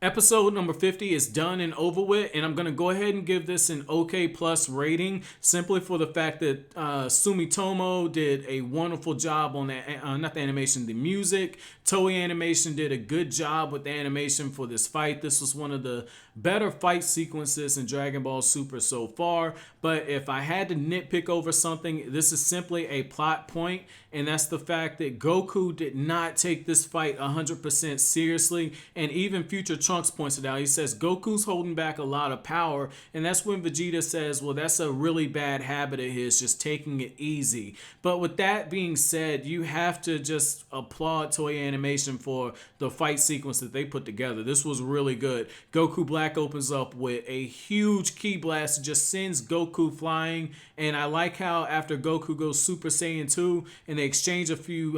Episode number 50 is done and over with, and I'm going to go ahead and give this an OK plus rating simply for the fact that Sumitomo did a wonderful job on the, not the animation, the music. Toei Animation did a good job with the animation for this fight. This was one of the better fight sequences in Dragon Ball Super so far, but if I had to nitpick over something, this is simply a plot point, and that's the fact that Goku did not take this fight 100% seriously, and even Future Trunks points it out. He says Goku's holding back a lot of power, and that's when Vegeta says, well, that's a really bad habit of his, just taking it easy. But with that being said, you have to just applaud Toei Animation for the fight sequence that they put together. This was really good. Goku Black opens up with a huge ki blast, just sends Goku flying, and I like how after Goku goes Super Saiyan 2 and they exchange a few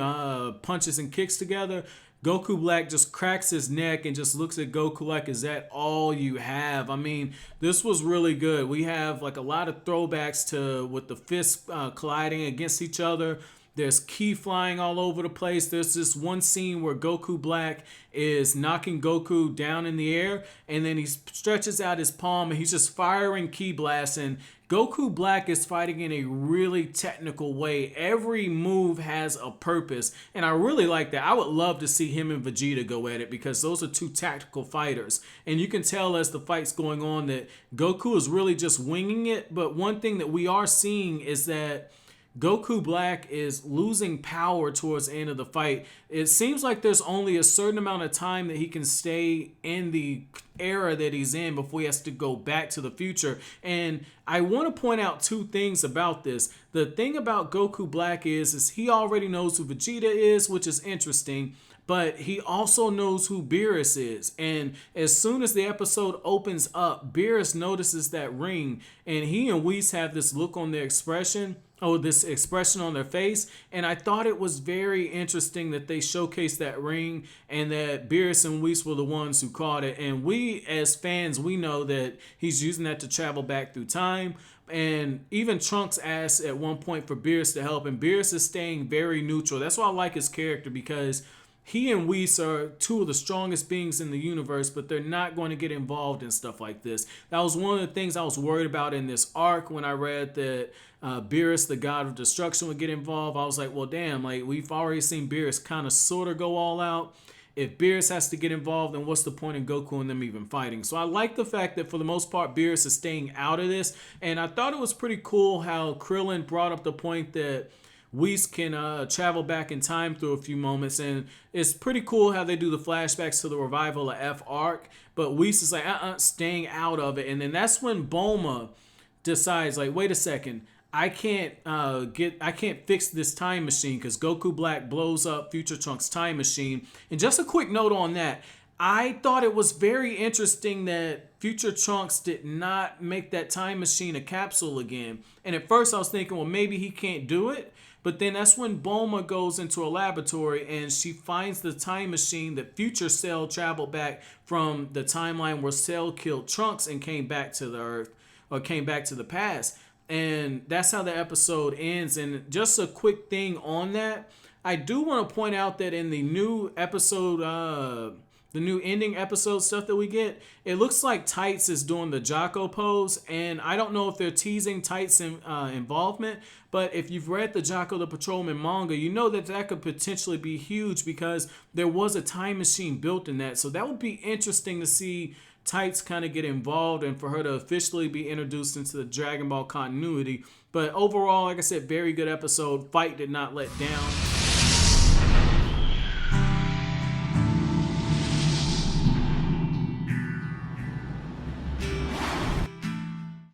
punches and kicks together, Goku Black just cracks his neck and just looks at Goku like, is that all you have? I mean, this was really good. We have like a lot of throwbacks to with the fists colliding against each other. There's ki flying all over the place. There's this one scene where Goku Black is knocking Goku down in the air, and then he stretches out his palm and he's just firing ki blasts, and Goku Black is fighting in a really technical way. Every move has a purpose, and I really like that. I would love to see him and Vegeta go at it because those are two tactical fighters, and you can tell as the fight's going on that Goku is really just winging it. But one thing that we are seeing is that Goku Black is losing power towards the end of the fight. It seems like there's only a certain amount of time that he can stay in the era that he's in before he has to go back to the future. And I want to point out two things about this. The thing about Goku Black is he already knows who Vegeta is, which is interesting. But he also knows who Beerus is. And as soon as the episode opens up, Beerus notices that ring. And he and Whis have this look on their expression. This expression on their face. And I thought it was very interesting that they showcased that ring and that Beerus and Whis were the ones who caught it. And we, as fans, we know that he's using that to travel back through time. And even Trunks asked at one point for Beerus to help. And Beerus is staying very neutral. That's why I like his character, because he and Whis are two of the strongest beings in the universe, but they're not going to get involved in stuff like this. That was one of the things I was worried about in this arc when I read that Beerus, the god of destruction, would get involved. I was like, well, damn, like we've already seen Beerus kind of sort of go all out. If Beerus has to get involved, then what's the point in Goku and them even fighting? So I like the fact that for the most part, Beerus is staying out of this. And I thought it was pretty cool how Krillin brought up the point that Whis can travel back in time through a few moments, and it's pretty cool how they do the flashbacks to the revival of F arc, but Whis is like staying out of it. And then that's when Bulma decides, like, wait a second, I can't fix this time machine, because Goku Black blows up Future Trunks' time machine. And just a quick note on that, I thought it was very interesting that Future Trunks did not make that time machine a capsule again. And at first I was thinking, well, maybe he can't do it. But then that's when Bulma goes into a laboratory and she finds the time machine that Future Cell traveled back from the timeline where Cell killed Trunks and came back to the Earth, or came back to the past. And that's how the episode ends. And just a quick thing on that, I do want to point out that in the new episode, the new ending episode stuff that we get, it looks like Tights is doing the Jocko pose, and I don't know if they're teasing Tights' involvement, but if you've read the Jocko the Patrolman manga, you know that that could potentially be huge because there was a time machine built in that. So that would be interesting to see Tights kind of get involved and for her to officially be introduced into the Dragon Ball continuity. But overall, like I said, very good episode. Fight did not let down.